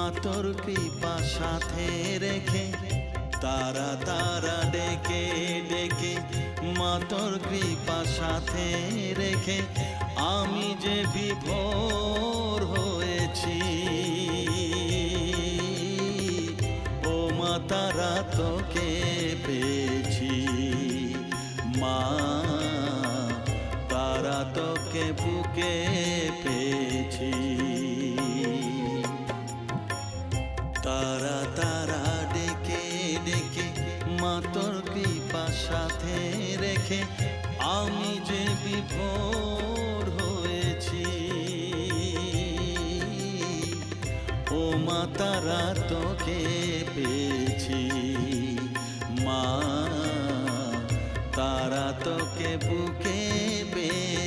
মা তোর কৃপা সাথে রেখে তারা তারা ডেকে ডেকে মা তোর কৃপা সাথে রেখে আমি যে বিভোর হয়েছি। ও মা তারা তোকে পেয়েছি, মা তারা তোকে বুকে পেয়েছি। তারা তারা ডেকে ডেকে মা তোর কৃপা সাথে রেখে আমি যে বিভোর হয়েছি। ও মা তারা তোকে পেয়েছি, মা তারা তোকে বুকে পেয়েছি।